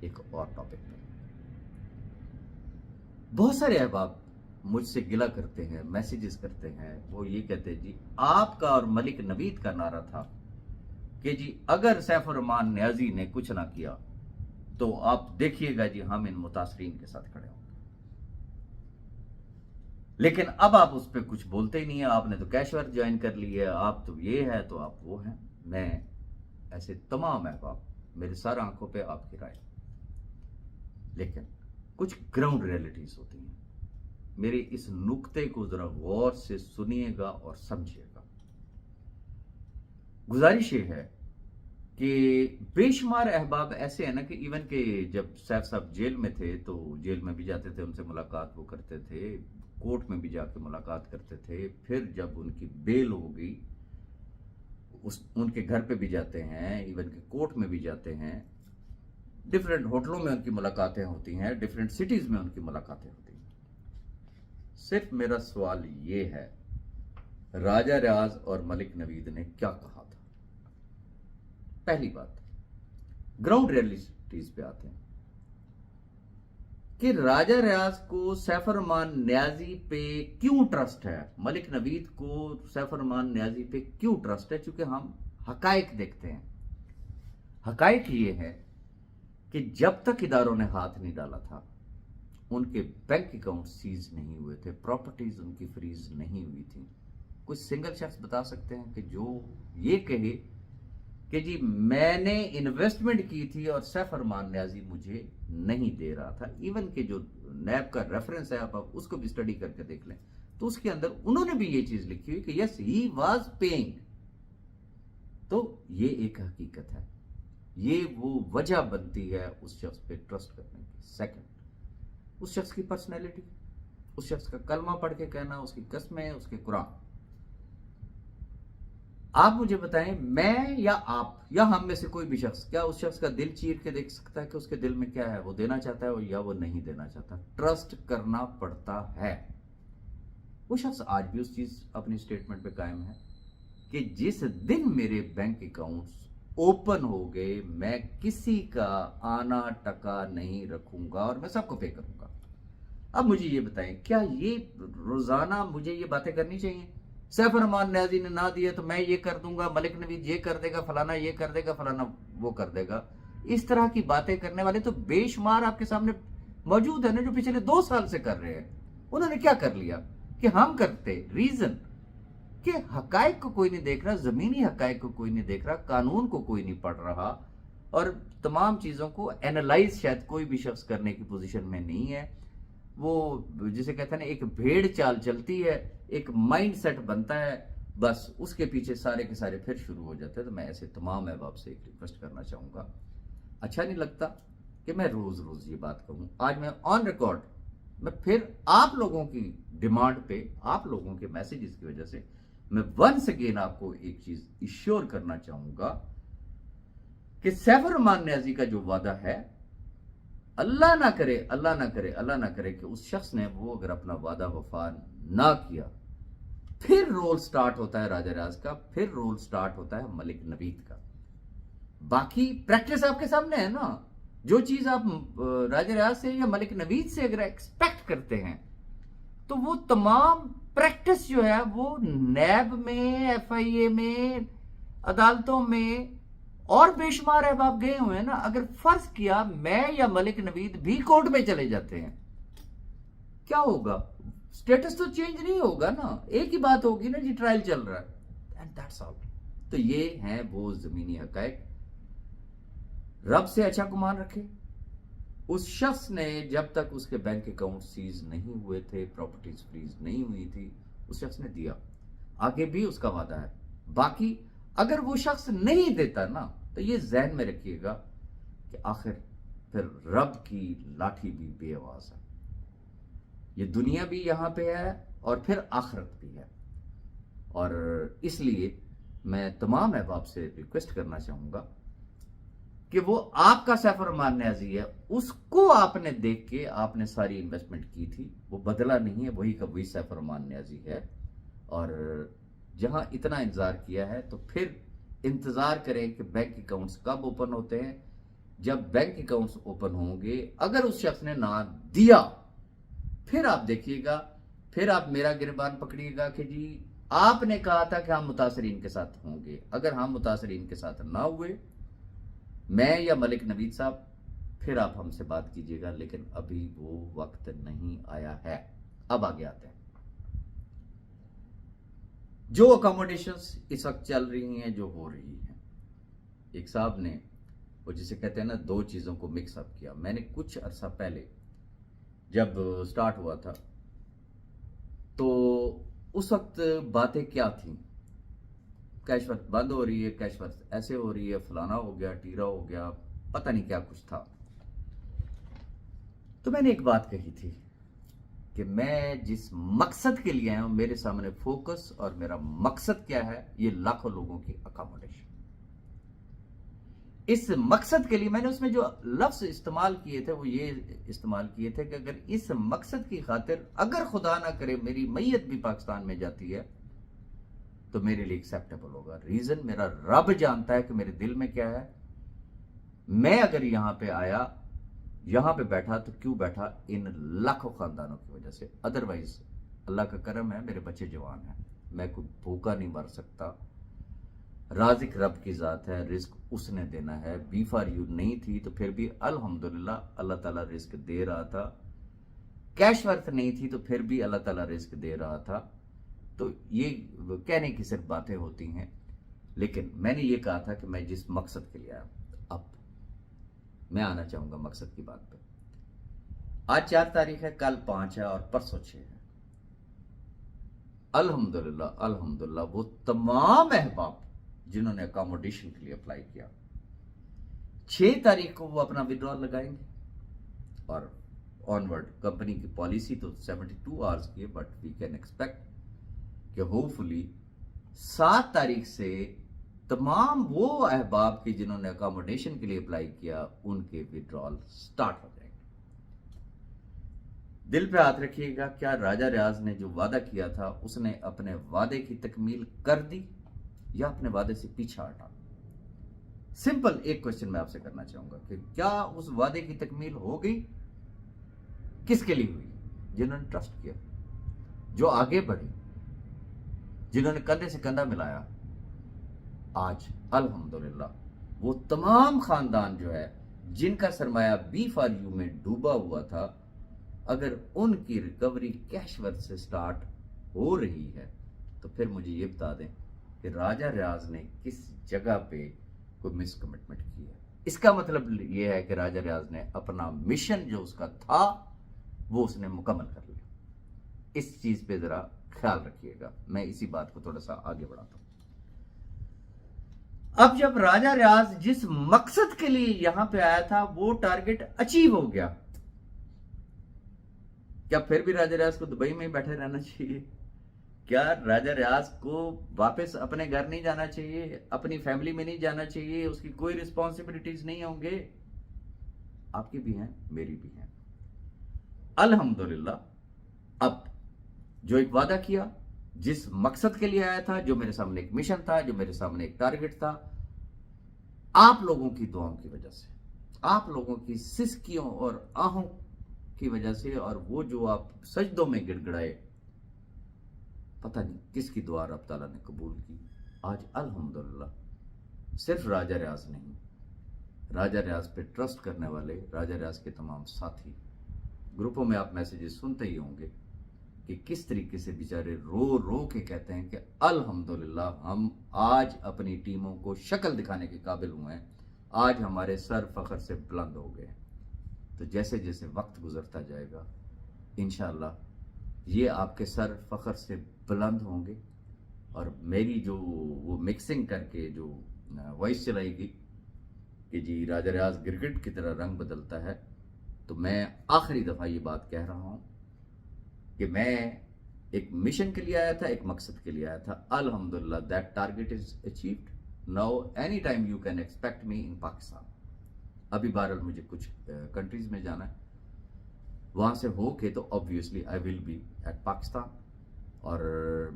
ایک اور ٹاپک پہ. بہت سارے احباب مجھ سے گلا کرتے ہیں، میسیجز کرتے ہیں، وہ یہ کہتے ہیں جی آپ کا اور ملک نوید کا نعرہ تھا کہ جی اگر سیف الرحمان نیازی نے کچھ نہ کیا تو آپ دیکھیے گا جی ہم ان متاثرین کے ساتھ کھڑے ہوں گے. لیکن اب آپ اس پہ کچھ بولتے ہی نہیں ہیں، آپ نے تو کیش ورک جوائن کر لی ہے، آپ تو یہ ہے تو آپ وہ ہیں. میں ایسے تمام احباب، میرے سر آنکھوں پہ آپ کی رائے، لیکن کچھ گراؤنڈ ریئلٹیز ہوتی ہیں. میرے اس نقطے کو ذرا غور سے سنیے گا اور سمجھیے گا. گزارش یہ ہے کہ بے شمار احباب ایسے ہیں نا کہ ایون کہ جب سیف صاحب جیل میں تھے تو جیل میں بھی جاتے تھے، ان سے ملاقات وہ کرتے تھے، کورٹ میں بھی جا کے ملاقات کرتے تھے. پھر جب ان کی بیل ہو گئی ان کے گھر پہ بھی جاتے ہیں، ایون کہ کورٹ میں بھی جاتے ہیں. ڈیفرنٹ ہوٹلوں میں ان کی ملاقاتیں ہوتی ہیں، ڈیفرنٹ سٹیز میں ان کی ملاقاتیں ہوتی ہیں. صرف میرا سوال یہ ہے، راجہ ریاض اور ملک نوید نے کیا کہا تھا؟ پہلی بات، گراؤنڈ ریئلٹیز پہ آتے ہیں کہ راجہ ریاض کو سیف الرحمان نیازی پہ کیوں ٹرسٹ ہے، ملک نوید کو سیف الرحمان نیازی پہ کیوں ٹرسٹ ہے. چونکہ ہم حقائق دیکھتے ہیں. حقائق یہ ہے کہ جب تک اداروں نے ہاتھ نہیں ڈالا تھا ان کے بینک اکاؤنٹ سیز نہیں ہوئے تھے، پراپرٹیز ان کی فریز نہیں ہوئی تھی. کوئی سنگل شخص بتا سکتے ہیں کہ جو یہ کہے کہ جی میں نے انویسٹمنٹ کی تھی اور سیف الرحمان نیازی مجھے نہیں دے رہا تھا؟ ایون کہ جو نیب کا ریفرنس ہے آپ اس کو بھی اسٹڈی کر کے دیکھ لیں تو اس کے اندر انہوں نے بھی یہ چیز لکھی ہوئی کہ یس ہی واز پیئنگ. تو یہ ایک حقیقت ہے، یہ وہ وجہ بنتی ہے اس شخص پہ ٹرسٹ کرنے کی. سیکنڈ، اس شخص کی پرسنالٹی، اس شخص کا کلمہ پڑھ کے کہنا، اس کی قسمیں، اس کے قرآن. آپ مجھے بتائیں، میں یا آپ یا ہم میں سے کوئی بھی شخص کیا اس شخص کا دل چیر کے دیکھ سکتا ہے کہ اس کے دل میں کیا ہے، وہ دینا چاہتا ہے یا وہ نہیں دینا چاہتا؟ ٹرسٹ کرنا پڑتا ہے. وہ شخص آج بھی اس چیز اپنی سٹیٹمنٹ پہ قائم ہے کہ جس دن میرے بینک اکاؤنٹس اوپن ہو گئے میں کسی کا آنا ٹکا نہیں رکھوں گا اور میں سب کو پے کروں گا. اب مجھے یہ بتائیں، کیا یہ روزانہ مجھے یہ باتیں کرنی چاہیے؟ سیف الرحمان نیازی نے نہ دیا تو میں یہ کر دوں گا، ملک نوید یہ کر دے گا، فلانا یہ کر دے گا، فلانا وہ کر دے گا. اس طرح کی باتیں کرنے والے تو بے شمار آپ کے سامنے موجود ہیں نا، جو پچھلے 2 سال سے کر رہے ہیں. انہوں نے کیا کر لیا کہ ہم کرتے؟ ریزن کہ حقائق کو کوئی نہیں دیکھ رہا، زمینی حقائق کو کوئی نہیں دیکھ رہا، قانون کو کوئی نہیں پڑھ رہا، اور تمام چیزوں کو اینالائز شاید کوئی بھی شخص کرنے کی پوزیشن میں نہیں ہے. وہ جسے کہتے ہیں نا ایک بھیڑ چال چلتی ہے، ایک مائنڈ سیٹ بنتا ہے، بس اس کے پیچھے سارے کے سارے پھر شروع ہو جاتے ہیں. تو میں ایسے تمام احباب سے ایک ریکویسٹ کرنا چاہوں گا، اچھا نہیں لگتا کہ میں روز روز یہ بات کہوں. آج میں آن ریکارڈ میں پھر آپ لوگوں کی ڈیمانڈ پہ، آپ لوگوں کے میسیجز کی وجہ سے میں ونس اگین آپ کو ایک چیز ایشور کرنا چاہوں گا کہ سیف الرحمان نیازی کا جو وعدہ ہے، اللہ نہ کرے، اللہ نہ کرے، اللہ نہ کرے کہ اس شخص نے وہ اگر اپنا وعدہ وفا نہ کیا، پھر رول سٹارٹ ہوتا ہے راجہ ریاض کا، پھر رول سٹارٹ ہوتا ہے ملک نوید کا. باقی پریکٹس آپ کے سامنے ہے نا. جو چیز آپ راجہ ریاض سے یا ملک نوید سے اگر ایکسپیکٹ کرتے ہیں تو وہ تمام پریکٹس جو ہے وہ نیب میں، ایف آئی اے میں، عدالتوں میں اور بے شمار احباب گئے ہوئے ہیں نا. اگر فرض کیا میں یا ملک نوید بھی کورٹ میں چلے جاتے ہیں، کیا ہوگا؟ سٹیٹس تو چینج نہیں ہوگا نا، ایک ہی بات ہوگی نا جی ٹرائل چل رہا ہے، اینڈ دیٹس آل. تو یہ ہیں وہ زمینی حقائق. رب سے اچھا گمان رکھے. اس شخص نے جب تک اس کے بینک اکاؤنٹ سیز نہیں ہوئے تھے، پراپرٹیز فریز نہیں ہوئی تھی، اس شخص نے دیا. آگے بھی اس کا وعدہ ہے. باقی اگر وہ شخص نہیں دیتا نا تو یہ ذہن میں رکھیے گا کہ آخر پھر رب کی لاٹھی بھی بے آواز ہے. یہ دنیا بھی یہاں پہ ہے اور پھر آخرت بھی ہے. اور اس لیے میں تمام احباب سے ریکویسٹ کرنا چاہوں گا کہ وہ آپ کا سیف الرحمان نیازی ہے، اس کو آپ نے دیکھ کے آپ نے ساری انویسٹمنٹ کی تھی، وہ بدلا نہیں ہے، وہی کا وہی سیف الرحمان نیازی ہے. اور جہاں اتنا انتظار کیا ہے تو پھر انتظار کریں کہ بینک اکاؤنٹس کب اوپن ہوتے ہیں. جب بینک اکاؤنٹس اوپن ہوں گے، اگر اس شخص نے نہ دیا، پھر آپ دیکھیے گا، پھر آپ میرا گریبان پکڑیے گا کہ جی آپ نے کہا تھا کہ ہم متاثرین کے ساتھ ہوں گے. اگر ہم متاثرین کے ساتھ نہ ہوئے، میں یا ملک نوید صاحب، پھر آپ ہم سے بات کیجیے گا، لیکن ابھی وہ وقت نہیں آیا ہے. اب آگے آتے ہیں. جو اکاموڈیشنز اس وقت چل رہی ہیں، جو ہو رہی ہیں، ایک صاحب نے وہ جسے کہتے ہیں نا دو چیزوں کو مکس اپ کیا. میں نے کچھ عرصہ پہلے جب سٹارٹ ہوا تھا تو اس وقت باتیں کیا تھیں، کیش ورک بند ہو رہی ہے، کیش ورک ایسے ہو رہی ہے، فلانا ہو گیا، ٹیرا ہو گیا، پتہ نہیں کیا کچھ تھا. تو میں نے ایک بات کہی تھی کہ میں جس مقصد کے لیے آیا ہوں، میرے سامنے فوکس اور میرا مقصد کیا ہے، یہ لاکھوں لوگوں کی اکاموڈیشن. اس مقصد کے لیے میں نے اس میں جو لفظ استعمال کیے تھے وہ یہ استعمال کیے تھے کہ اگر اس مقصد کی خاطر اگر خدا نہ کرے میری میت بھی پاکستان میں جاتی ہے تو میرے لیے ایکسیپٹیبل ہوگا. ریزن میرا رب جانتا ہے کہ میرے دل میں کیا ہے. میں اگر یہاں پہ آیا، یہاں پہ بیٹھا تو کیوں بیٹھا؟ ان لاکھوں خاندانوں کی وجہ سے. ادروائز اللہ کا کرم ہے، میرے بچے جوان ہیں، میں کوئی بھوکا نہیں مر سکتا. رازق رب کی ذات ہے، رزق اس نے دینا ہے. بی فار یو نہیں تھی تو پھر بھی الحمدللہ اللہ تعالیٰ رزق دے رہا تھا. کیش ورتھ نہیں تھی تو پھر بھی اللہ تعالیٰ رزق دے رہا تھا. تو یہ کہنے کی صرف باتیں ہوتی ہیں، لیکن میں نے یہ کہا تھا کہ میں جس مقصد کے لیے آیا. اب میں آنا چاہوں گا مقصد کی بات پہ. آج 4 تاریخ ہے، کل 5 ہے اور پرسوں 6 ہے. الحمدللہ الحمدللہ وہ تمام احباب جنہوں نے اکاموڈیشن کے لیے اپلائی کیا، 6 تاریخ کو وہ اپنا ودرال لگائیں گے. اور آن ورڈ کمپنی کی پالیسی تو 72 آورز کی ہے، بٹ وی کین ایکسپیکٹ کہ ہوپ فلی 7 تاریخ سے تمام وہ احباب کی جنہوں نے اکاموڈیشن کے لیے اپلائی کیا ان کے ودرال سٹارٹ ہو جائیں گے. دل پہ ہاتھ رکھیے گا، کیا راجہ ریاض نے جو وعدہ کیا تھا اس نے اپنے وعدے کی تکمیل کر دی یا اپنے وعدے سے پیچھے ہٹا؟ سمپل ایک کوشچن میں آپ سے کرنا چاہوں گا کہ کیا اس وعدے کی تکمیل ہو گئی؟ کس کے لیے ہوئی؟ جنہوں نے ٹرسٹ کیا، جو آگے بڑھے، جنہوں نے کندھے سے کندھا ملایا. آج الحمدللہ وہ تمام خاندان جو ہے جن کا سرمایہ بی فار یو میں ڈوبا ہوا تھا، اگر ان کی ریکوری کیش ورک سے سٹارٹ ہو رہی ہے تو پھر مجھے یہ بتا دیں کہ راجہ ریاض نے کس جگہ پہ کوئی مس کمٹمنٹ کی ہے. اس کا مطلب یہ ہے کہ راجہ ریاض نے اپنا مشن جو اس کا تھا وہ اس نے مکمل کر لیا. اس چیز پہ ذرا خیال رکھیے گا. میں اسی بات کو تھوڑا سا آگے بڑھاتا ہوں. اب جب راجہ ریاض جس مقصد کے لیے یہاں پہ آیا تھا وہ ٹارگٹ اچیو ہو گیا، کیا پھر بھی راجہ ریاض کو دبئی میں ہی بیٹھے رہنا چاہیے؟ کیا راجہ ریاض کو واپس اپنے گھر نہیں جانا چاہیے، اپنی فیملی میں نہیں جانا چاہیے، اس کی کوئی رسپانسبلٹیز نہیں ہوں گے؟ آپ کی بھی ہیں، میری بھی ہیں. الحمدللہ اب جو ایک وعدہ کیا، جس مقصد کے لیے آیا تھا، جو میرے سامنے ایک مشن تھا، جو میرے سامنے ایک ٹارگٹ تھا، آپ لوگوں کی دعاؤں کی وجہ سے، آپ لوگوں کی سسکیوں اور آہوں کی وجہ سے، اور وہ جو آپ سجدوں میں گڑ گڑائے، پتہ نہیں کس کی دعا رب تعالیٰ نے قبول کی. آج الحمدللہ صرف راجہ ریاض نہیں، راجہ ریاض پہ ٹرسٹ کرنے والے، راجہ ریاض کے تمام ساتھی، گروپوں میں آپ میسیجز سنتے ہی ہوں گے کہ کس طریقے سے بیچارے رو رو کے کہتے ہیں کہ الحمدللہ ہم آج اپنی ٹیموں کو شکل دکھانے کے قابل ہوئے ہیں، آج ہمارے سر فخر سے بلند ہو گئے. تو جیسے جیسے وقت گزرتا جائے گا انشاءاللہ یہ آپ کے سر فخر سے بلند ہوں گے. اور میری جو وہ مکسنگ کر کے جو وائس چلائی گئی کہ جی راجہ ریاض گرگٹ کی طرح رنگ بدلتا ہے، تو میں آخری دفعہ یہ بات کہہ رہا ہوں کہ میں ایک مشن کے لیے آیا تھا، ایک مقصد کے لیے آیا تھا. الحمدللہ that target is achieved. Now any time you can expect me in Pakistan. ابھی بہرحال مجھے کچھ کنٹریز میں جانا ہے، وہاں سے ہو کے تو obviously I will be at Pakistan, اور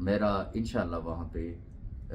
میرا انشاءاللہ وہاں پہ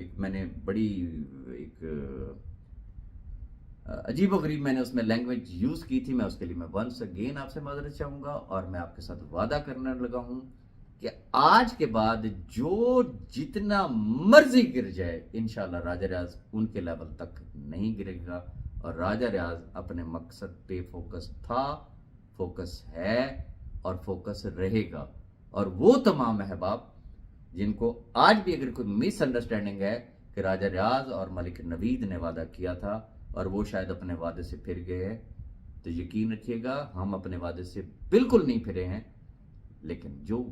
ایک میں نے بڑی ایک عجیب و غریب میں نے اس میں لینگویج یوز کی تھی. میں اس کے لیے میں ونس اگین آپ سے معذرت چاہوں گا, اور میں آپ کے ساتھ وعدہ کرنے لگا ہوں کہ آج کے بعد جو جتنا مرضی گر جائے انشاءاللہ راجہ ریاض ان کے لیول تک نہیں گرے گا, اور راجہ ریاض اپنے مقصد پہ فوکس تھا, فوکس ہے اور فوکس رہے گا. اور وہ تمام احباب جن کو آج بھی اگر کوئی مس انڈرسٹینڈنگ ہے کہ راجہ ریاض اور ملک نوید نے وعدہ کیا تھا اور وہ شاید اپنے وعدے سے پھر گئے ہیں, تو یقین رکھیے گا ہم اپنے وعدے سے بالکل نہیں پھرے ہیں. لیکن جو